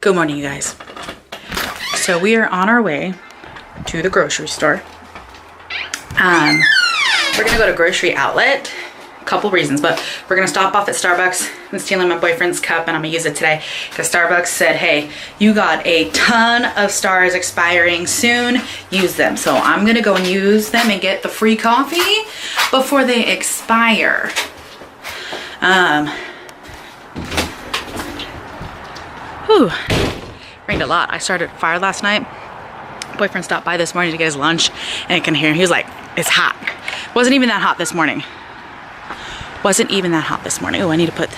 Good morning, you guys. So we are on our way to the grocery store. We're gonna go to Grocery Outlet. A couple reasons, but we're gonna stop off at Starbucks. I'm stealing my boyfriend's cup and I'm gonna use it today because Starbucks said, hey, you got a ton of stars expiring soon, use them. So I'm gonna go and use them and get the free coffee before they expire. Whew, rained a lot. I started a fire last night. Boyfriend stopped by this morning to get his lunch and I can hear him. He was like, it's hot. Wasn't even that hot this morning. Wasn't even that hot this morning. Oh, I need to put the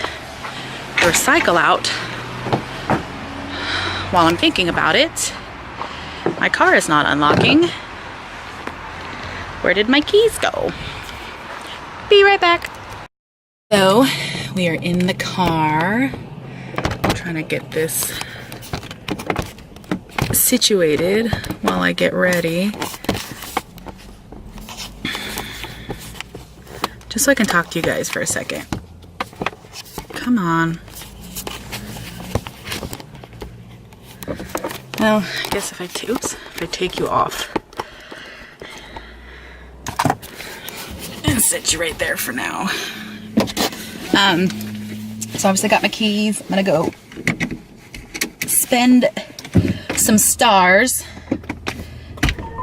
recycle out while I'm thinking about it. My car is not unlocking. Where did my keys go? Be right back. So we are in the car. Trying to get this situated while I get ready, just so I can talk to you guys for a second. Come on. Well, I guess if I take you off and set you right there for now. So obviously I got my keys. I'm gonna go spend some stars,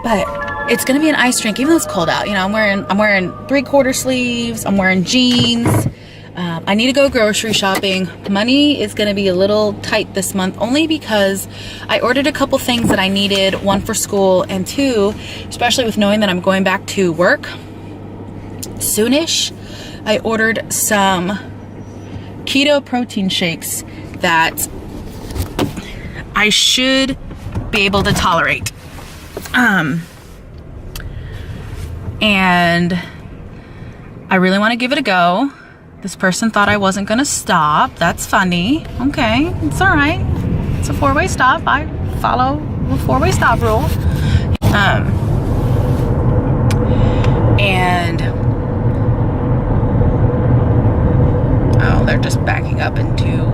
but it's gonna be an ice drink, even though it's cold out. You know, I'm wearing 3/4 sleeves. I'm wearing jeans. I need to go grocery shopping. Money is gonna be a little tight this month, only because I ordered a couple things that I needed. One for school, and two, especially with knowing that I'm going back to work soonish. I ordered some keto protein shakes that I should be able to tolerate. And I really want to give it a go. This person thought I wasn't going to stop. That's funny. Okay, it's all right. It's a 4-way stop. I follow the 4-way stop rule. And they're just backing up into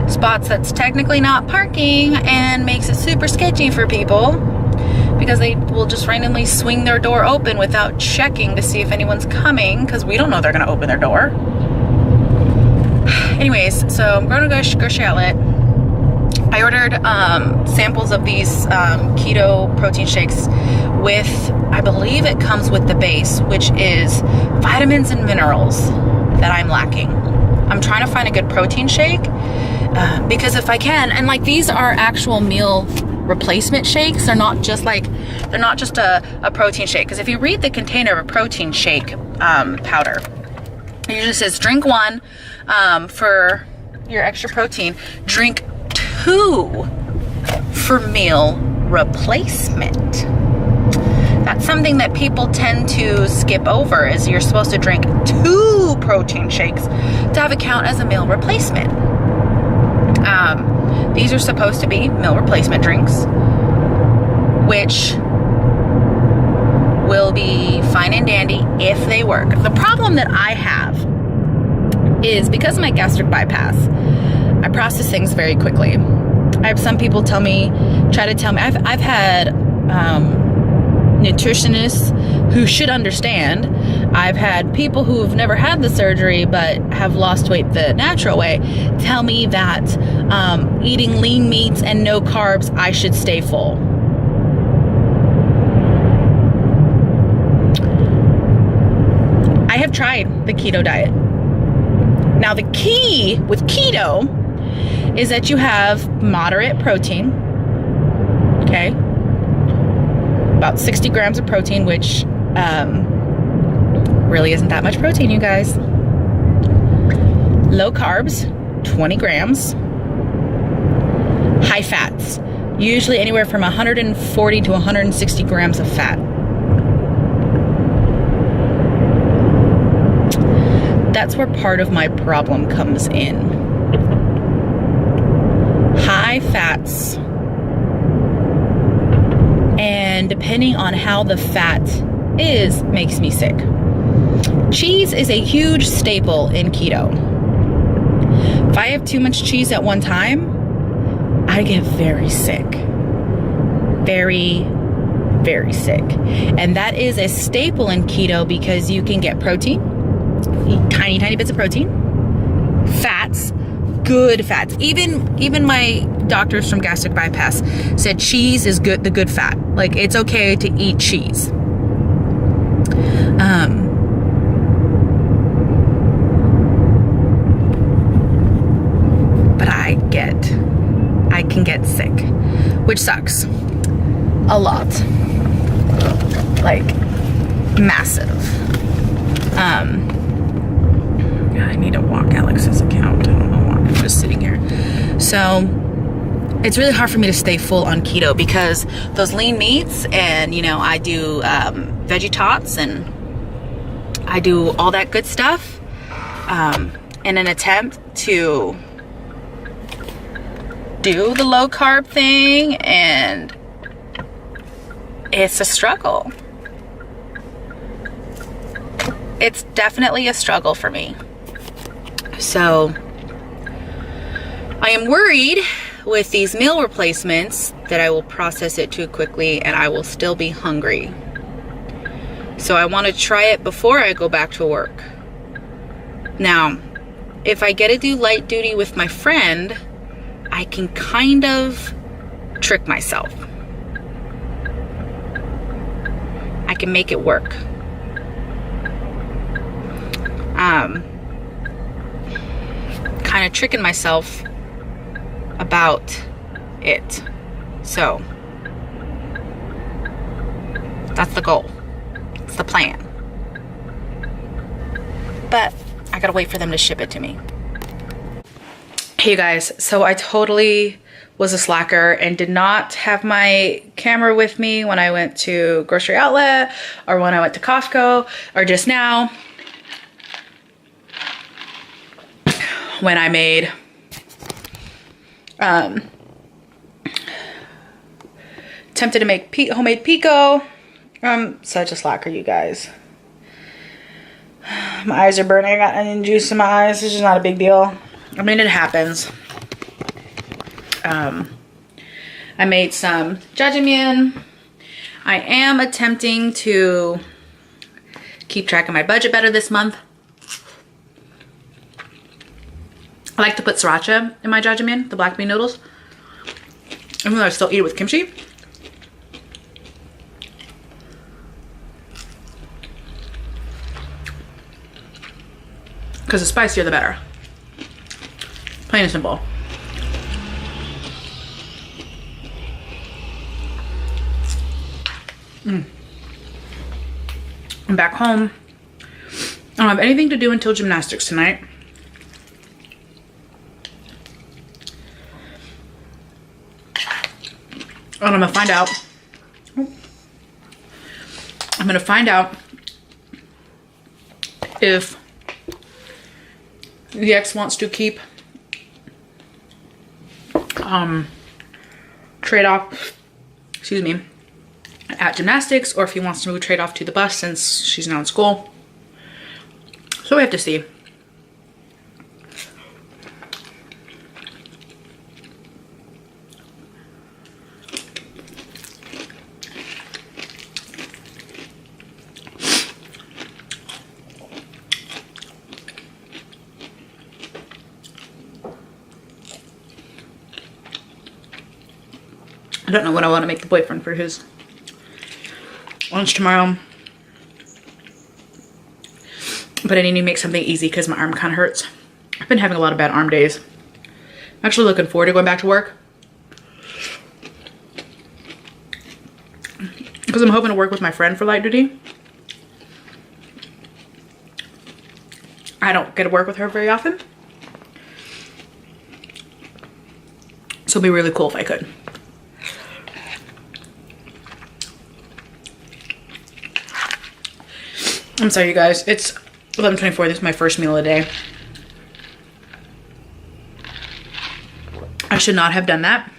spots that's technically not parking and makes it super sketchy for people because they will just randomly swing their door open without checking to see if anyone's coming, because we don't know they're going to open their door. Anyways, so I'm going to go to Grocery Outlet. I ordered samples of these keto protein shakes with, I believe it comes with the base, which is vitamins and minerals that I'm lacking. I'm trying to find a good protein shake because if I can, and like these are actual meal replacement shakes. They're not just a protein shake. Because if you read the container of a protein shake powder, it usually says drink 1 for your extra protein, drink 2 for meal replacement. That's something that people tend to skip over, is you're supposed to drink 2 protein shakes to have it count as a meal replacement. These are supposed to be meal replacement drinks, which will be fine and dandy if they work. The problem that I have is because of my gastric bypass, I process things very quickly. I have some people try to tell me, I've had nutritionists who should understand. I've had people who have never had the surgery but have lost weight the natural way tell me that eating lean meats and no carbs, I should stay full. I have tried the keto diet. Now the key with keto is that you have moderate protein, okay? About 60 grams of protein, which really isn't that much protein, you guys. Low carbs, 20 grams. High fats, usually anywhere from 140 to 160 grams of fat. That's where part of my problem comes in. High fats, and depending on how the fat is, makes me sick. Cheese is a huge staple in keto. If I have too much cheese at one time, I get very sick. Very, very sick. And that is a staple in keto because you can get protein, tiny, tiny bits of protein, fats, good fats. Even my doctors from gastric bypass said cheese is good, the good fat. Like, it's okay to eat cheese. But I can get sick, which sucks a lot, like massive. I need to walk Alex's account. I don't know why I'm just sitting here. So it's really hard for me to stay full on keto because those lean meats, and you know, I do veggie tots and I do all that good stuff in an attempt to do the low carb thing, and it's a struggle. It's definitely a struggle for me. So I am worried with these meal replacements that I will process it too quickly and I will still be hungry. So I want to try it before I go back to work. Now, if I get to do light duty with my friend, I can kind of trick myself. I can make it work. Kind of tricking myself about it. So that's the goal. It's the plan. But I gotta wait for them to ship it to me. Hey you guys, so I totally was a slacker and did not have my camera with me when I went to grocery outlet or when I went to Costco or just now when I made attempted to make homemade pico. Such a slacker, you guys. My eyes are burning. I got onion juice in my eyes. It's just not a big deal. I mean, it happens. I made some jajangmyeon. I am attempting to keep track of my budget better this month. I like to put sriracha in my jajangmyeon, the black bean noodles. Even though I still eat it with kimchi. Because the spicier the better. Plain and simple. I'm back home. I don't have anything to do until gymnastics tonight. And I'm gonna find out if the ex wants to keep trade off, excuse me, at gymnastics, or if he wants to move trade off to the bus since she's now in school. So we have to see. I don't know what I want to make the boyfriend for his lunch tomorrow. But I need to make something easy because my arm kind of hurts. I've been having a lot of bad arm days. I'm actually looking forward to going back to work. Because I'm hoping to work with my friend for light duty. I don't get to work with her very often. So it'd be really cool if I could. I'm sorry, you guys. It's 11:24. This is my first meal of the day. I should not have done that.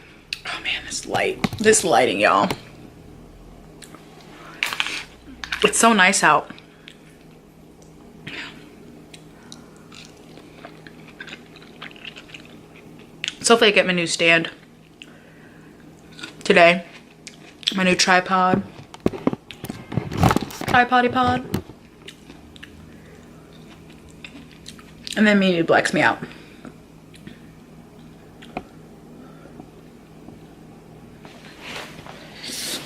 Oh man, this lighting, y'all. It's so nice out. So hopefully I get my new stand today. My new tripod. Tripoddy pod. And then Mimi blacks me out.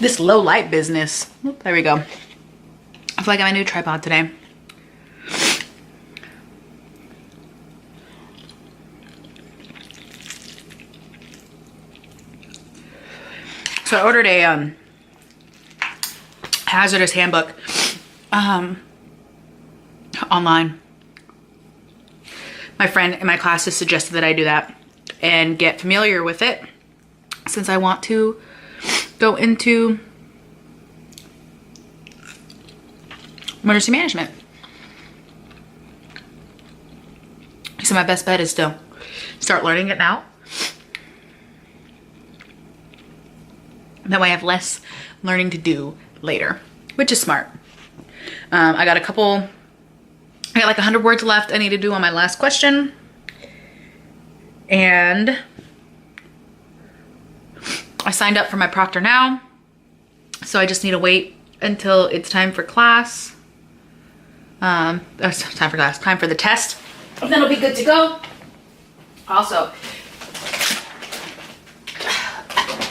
This low light business. Oop, there we go. I feel like I got my new tripod today. So I ordered a hazardous handbook online. My friend in my class has suggested that I do that and get familiar with it since I want to go into emergency management. So my best bet is to start learning it now. That way I have less learning to do later, which is smart. I got like 100 words left I need to do on my last question. And I signed up for my proctor now. So I just need to wait until it's time for class. Time for the test. And then it'll be good to go. Also,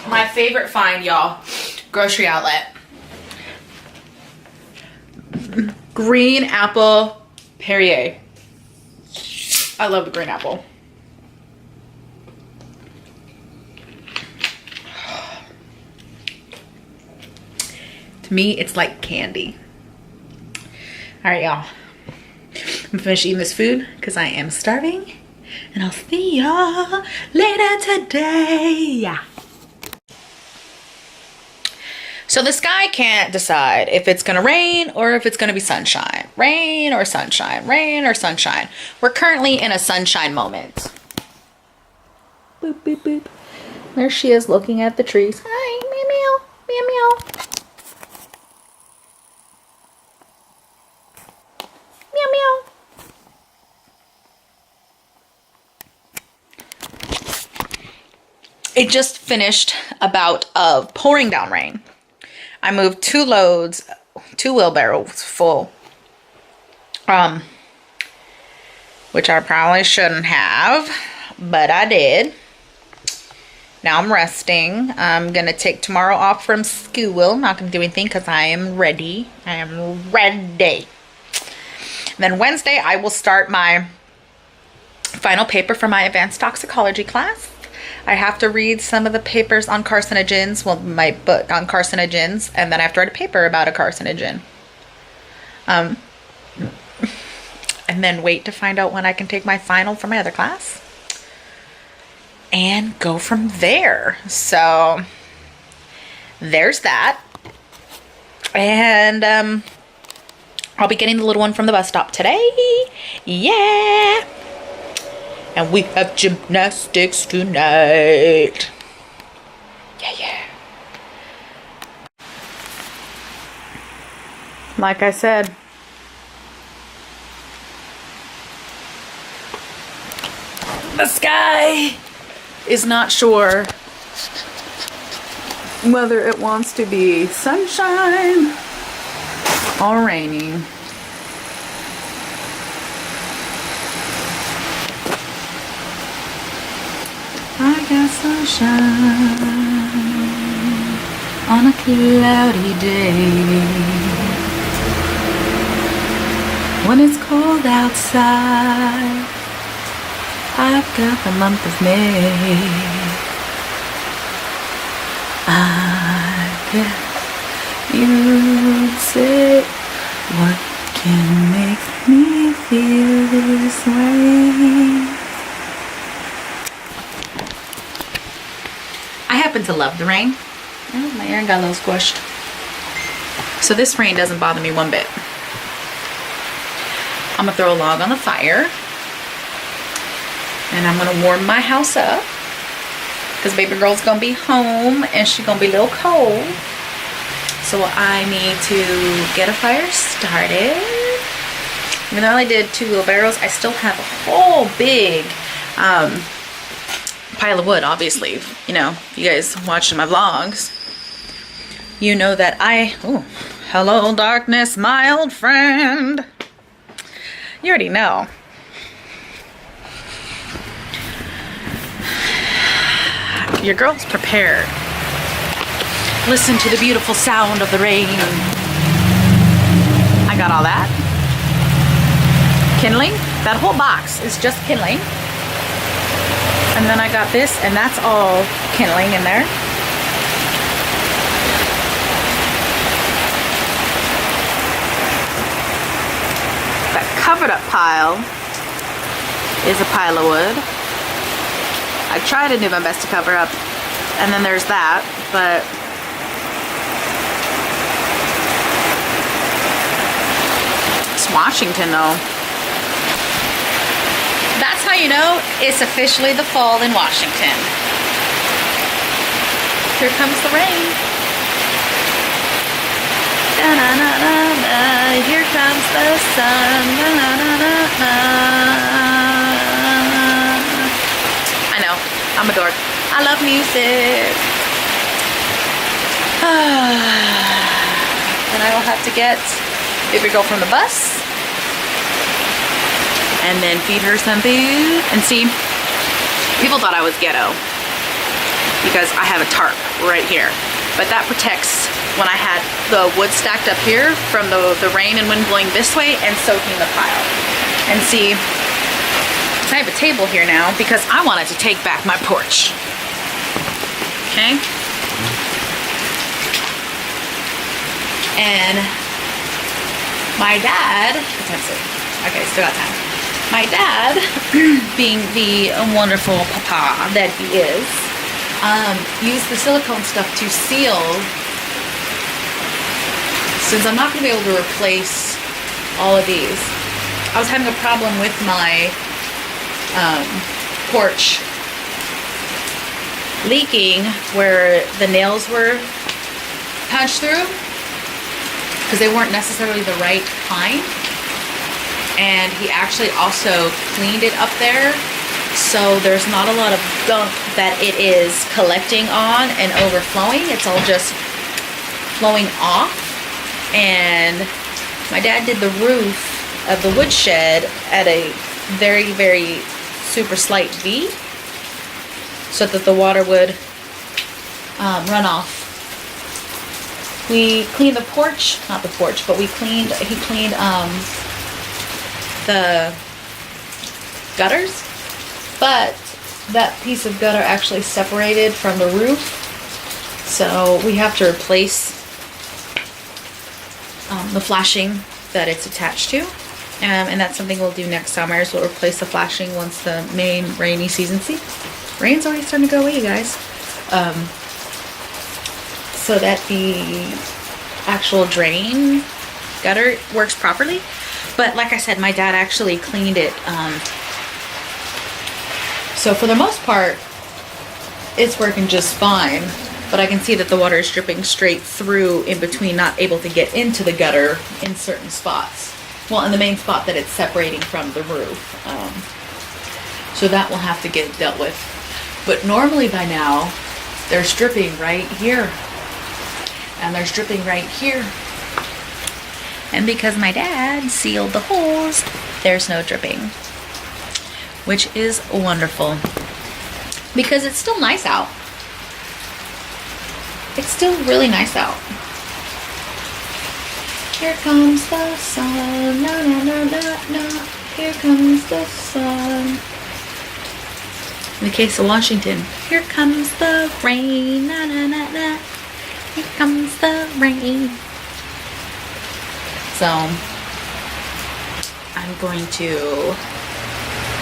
my favorite find, y'all, grocery outlet. Green apple Perrier. I love the green apple. To me, it's like candy. All right, y'all. I'm gonna finish eating this food because I am starving. And I'll see y'all later today. So the sky can't decide if it's gonna rain or if it's gonna be sunshine. Rain or sunshine, rain or sunshine. We're currently in a sunshine moment. Boop, boop, boop. There she is looking at the trees. Hi, meow, meow, meow, meow. Meow, meow. It just finished a bout of pouring down rain. I moved 2 wheelbarrows full, which I probably shouldn't have, but I did. Now I'm resting. I'm gonna take tomorrow off from school. Not gonna do anything because I am ready. I am ready. Then Wednesday I will start my final paper for my advanced toxicology class. I have to read some of the papers on carcinogens, well, my book on carcinogens, and then I have to write a paper about a carcinogen. And then wait to find out when I can take my final for my other class. And go from there. So, there's that. And I'll be getting the little one from the bus stop today. Yeah! And we have gymnastics tonight. Yeah, yeah. Like I said, the sky is not sure whether it wants to be sunshine or raining. I got sunshine on a cloudy day. When it's cold outside, I've got the month of May. I guess you'd say, what can make me feel this way? I happen to love the rain. Oh, my ear got a little squished. So this rain doesn't bother me one bit. I'm gonna throw a log on the fire. And I'm gonna warm my house up. Because baby girl's gonna be home and she's gonna be a little cold. So I need to get a fire started. Even though I only did 2 wheelbarrows, I still have a whole big pile of wood, obviously. You know, you guys watching my vlogs, you know that oh, hello darkness, my old friend. You already know. Your girl's prepared. Listen to the beautiful sound of the rain. I got all that. Kindling. That whole box is just kindling. And then I got this, and that's all kindling in there. That covered up pile is a pile of wood. I try to do my best to cover up. And then there's that, but it's Washington though. That's how you know it's officially the fall in Washington. Here comes the rain. Da -na -na -na -na. Here comes the sun. Da -na -na -na -na. I know, I'm a dork. I love music. And I will have to get baby girl from the bus and then feed her some food. And see, people thought I was ghetto because I have a tarp right here, but that protects when I had the wood stacked up here from the rain and wind blowing this way and soaking the pile. And see, I have a table here now because I wanted to take back my porch. Okay? And my dad, okay, still got time. My dad, being the wonderful papa that he is, used the silicone stuff to seal. Since I'm not going to be able to replace all of these, I was having a problem with my porch leaking where the nails were punched through because they weren't necessarily the right kind. And he actually also cleaned it up there, so there's not a lot of gunk that it is collecting on and overflowing. It's all just flowing off. And my dad did the roof of the woodshed at a very, very super slight V, so that the water would run off. We cleaned the porch, not the porch, but he cleaned the gutters, but that piece of gutter actually separated from the roof, so we have to replace the flashing that it's attached to. And that's something we'll do next summer, is we'll replace the flashing once the main rainy season. See, rain's already starting to go away, you guys. So that the actual drain gutter works properly. But like I said, my dad actually cleaned it. So for the most part, it's working just fine. But I can see that the water is dripping straight through in between, not able to get into the gutter in certain spots. Well, in the main spot that it's separating from the roof. So that will have to get dealt with. But normally by now, there's dripping right here. And there's dripping right here. And because my dad sealed the holes, there's no dripping. Which is wonderful. Because it's still nice out. It's still really nice out. Here comes the sun, na na na na na. Here comes the sun. In the case of Washington, here comes the rain, na na na na. Here comes the rain. So I'm going to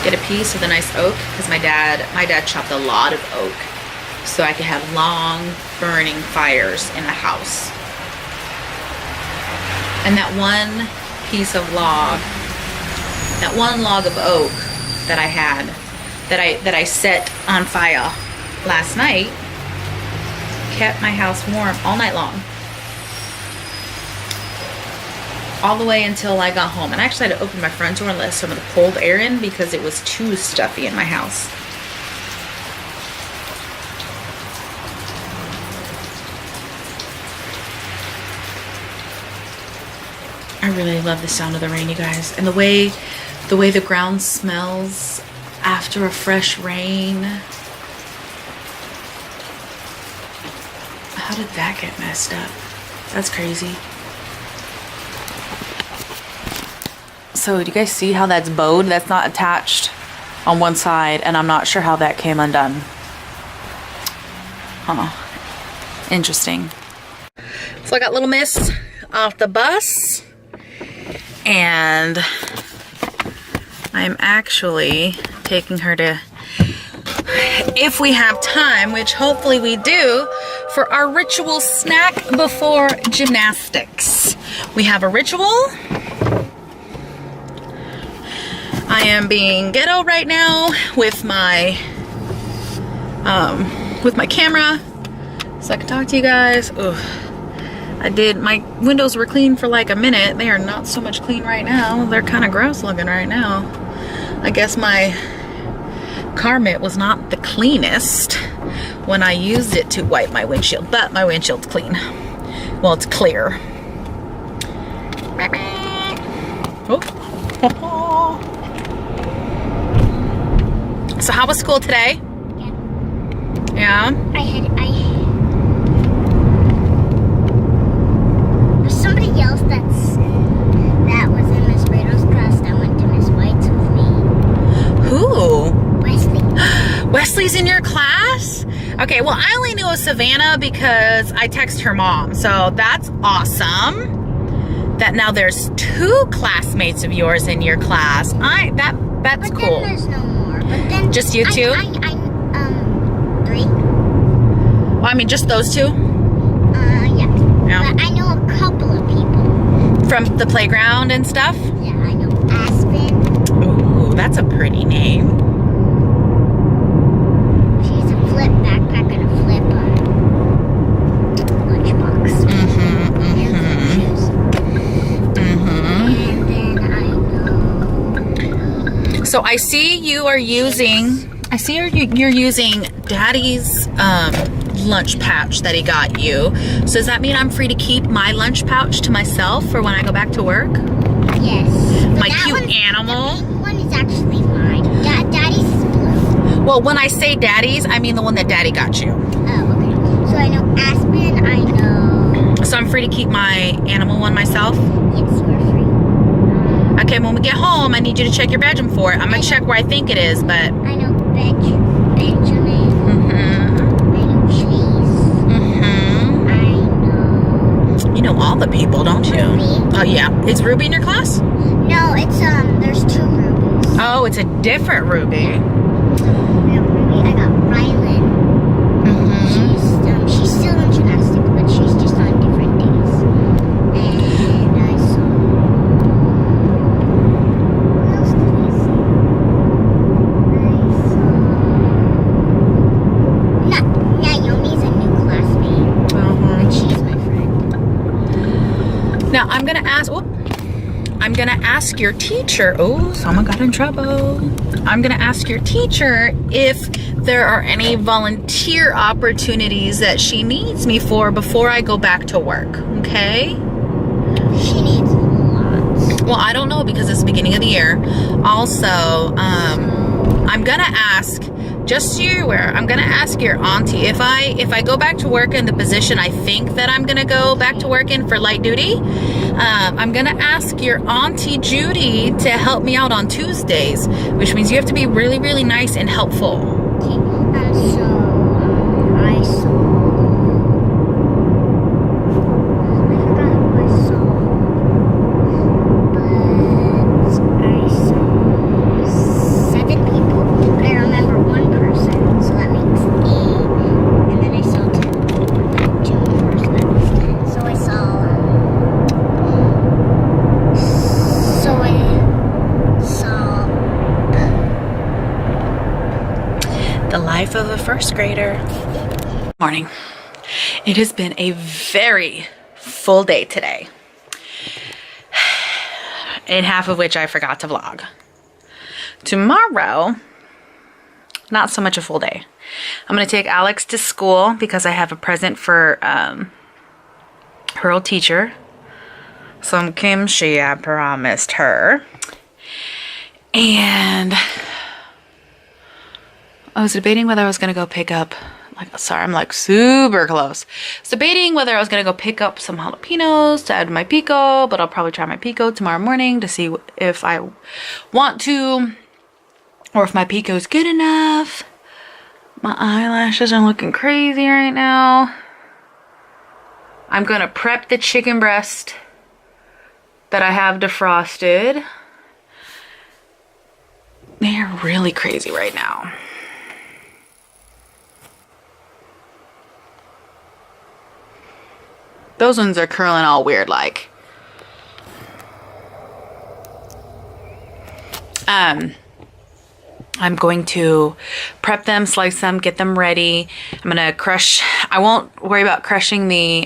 get a piece of the nice oak because my dad chopped a lot of oak so I could have long burning fires in the house. And that one piece of log, that one log of oak that I had, that I set on fire last night, kept my house warm all night long. All the way until I got home. And I actually had to open my front door and let some of the cold air in because it was too stuffy in my house. I really love the sound of the rain, you guys. And the way the ground smells after a fresh rain. How did that get messed up? That's crazy. So do you guys see how that's bowed? That's not attached on one side, and I'm not sure how that came undone. Huh. Interesting. So I got Little Miss off the bus, and I'm actually taking her to, if we have time, which hopefully we do, for our ritual snack before gymnastics. We have a ritual. I am being ghetto right now with my camera, so I can talk to you guys. Ugh. My windows were clean for like a minute. They are not so much clean right now. They're kind of gross looking right now. I guess my car mitt was not the cleanest when I used it to wipe my windshield, but my windshield's clean. Well, it's clear. Oh. So how was school today? Yeah. There's somebody else that was in Miss Brado's class that went to Miss White's with me. Who? Wesley. Wesley's in your class? Okay, well, I only knew of Savannah because I text her mom. So that's awesome. That now there's 2 classmates of yours in your class. That's but cool. Then there's no more. But then just you 2? 3. Well, I mean, just those 2? Yeah. Yeah. But I know a couple of people. From the playground and stuff? Yeah, I know Aspen. Ooh, that's a pretty name. She's a flip backpack and a flip lunchbox. So I see you're using Daddy's lunch pouch that he got you. So does that mean I'm free to keep my lunch pouch to myself for when I go back to work? Yes. My cute animal. The pink one is actually mine. Daddy's is blue. Well, when I say Daddy's, I mean the one that Daddy got you. Oh, okay. So I know Aspen, I know... So I'm free to keep my animal one myself? Yes, you're free. Okay, when we get home, I need you to check your bedroom for it. I'm going to check where I think it is, but... I know Benjamin. I know Chase. I know... You know all the people, don't you? Ruby. Oh, yeah. Is Ruby in your class? No, it's, there's 2 Rubies. Oh, it's a different Ruby. I got Ruby, I got Rylan. She's still in gymnastics, but she's just on different days. And I saw... What else did I see? Naomi's a new classmate. But she's my friend. Now, I'm going to ask your teacher. Oh, someone got in trouble. I'm going to ask your teacher if there are any volunteer opportunities that she needs me for before I go back to work. Okay? She needs lots. Well, I don't know because it's the beginning of the year. Also, I'm going to ask, just so you're aware, I'm going to ask your auntie if I go back to work in the position I think that I'm going to go back to work in for light duty. I'm going to ask your auntie Judy to help me out on Tuesdays, which means you have to be really, really nice and helpful. Okay. I saw... I forgot who I saw. But I saw 7 people. But I remember 1 person, so that makes 8. And then I saw 2 more, so that makes 10. So I saw... The life of a first grader. Morning. It has been a very full day today. In half of which I forgot to vlog. Tomorrow, not so much a full day. I'm going to take Alex to school because I have a present for her old teacher. some kimchi I promised her. And I was debating whether I was going to go pick up, sorry, I'm like super close. I was debating whether I was going to go pick up some jalapenos to add to my pico, but I'll probably try my pico tomorrow morning to see if I want to, or if my pico is good enough. My eyelashes are looking crazy right now. I'm going to prep the chicken breast that I have defrosted. They are really crazy right now. Those ones are curling all weird like. I'm going to prep them, slice them, get them ready. I'm going to crush. I won't worry about crushing the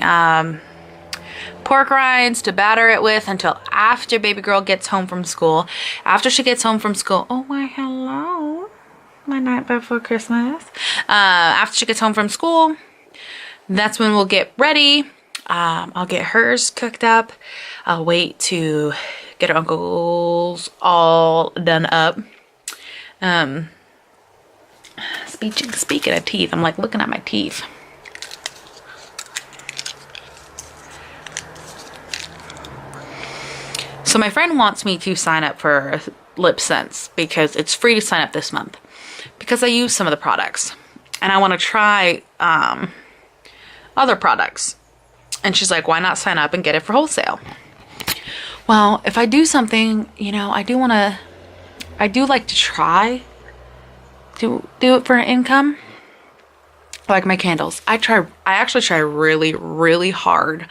pork rinds to batter it with until after baby girl gets home from school. After she gets home from school. Oh, why, hello. My night before Christmas. After she gets home from school, that's when we'll get ready. I'll get hers cooked up. I'll wait to get her uncle's all done up. Speaking of teeth, I'm like looking at my teeth. So my friend wants me to sign up for Lip Sense because it's free to sign up this month because I use some of the products and I want to try other products. And she's like, why not sign up and get it for wholesale? Well, if I do something, you know, I do like to try to do it for an income. Like my candles. I actually try really, really hard.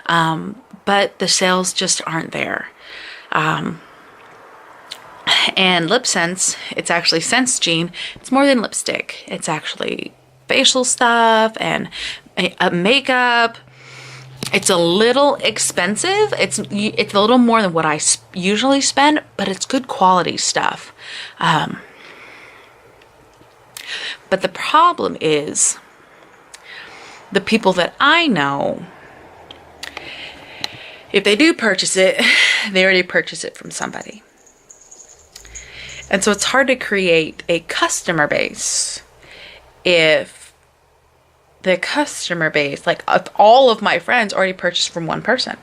But the sales just aren't there. And Lip Sense, it's actually Sense Gene. It's more than lipstick. It's actually facial stuff and makeup. It's a little expensive. It's a little more than what I usually spend, but it's good quality stuff. But the problem is the people that I know, if they do purchase it, they already purchase it from somebody. And so it's hard to create a customer base if the customer base, like all of my friends already purchased from one person.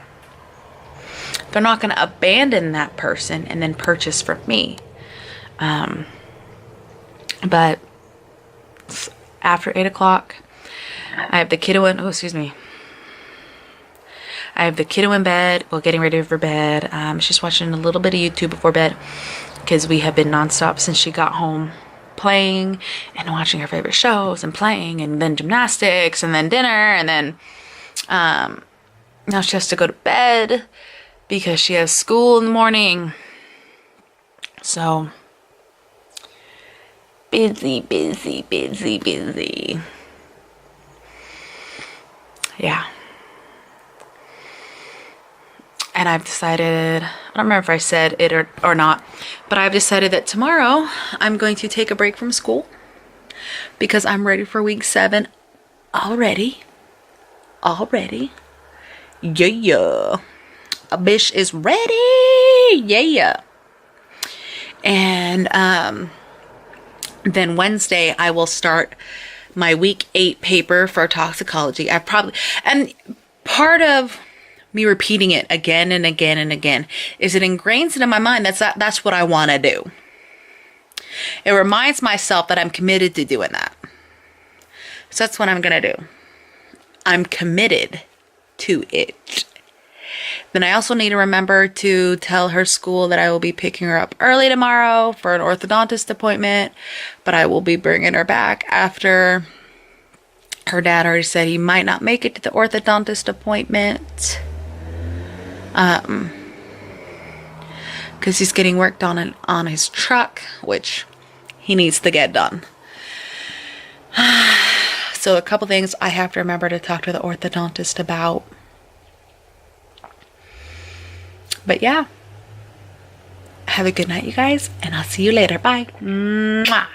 They're not going to abandon that person and then purchase from me. But after 8 o'clock, I have the kiddo in, I have the kiddo in bed, getting ready for bed. She's watching a little bit of YouTube before bed because we have been nonstop since she got home, playing and watching her favorite shows and playing and then gymnastics and then dinner and then now she has to go to bed because she has school in the morning. So busy. Yeah. And I've decided, I don't remember if I said it or not, but I've decided that tomorrow I'm going to take a break from school because I'm ready for week 7 already. Yeah. A bitch is ready. Yeah. And then Wednesday I will start my week 8 paper for toxicology. And part of me repeating it again and again and again is it ingrains into my mind that's what I want to do. It reminds myself that I'm committed to doing that. So that's what I'm going to do. I'm committed to it. Then I also need to remember to tell her school that I will be picking her up early tomorrow for an orthodontist appointment, but I will be bringing her back after. Her dad already said he might not make it to the orthodontist appointment. Because he's getting work done on his truck, which he needs to get done. So a couple things I have to remember to talk to the orthodontist about. But yeah. Have a good night, you guys, and I'll see you later. Bye. Mwah.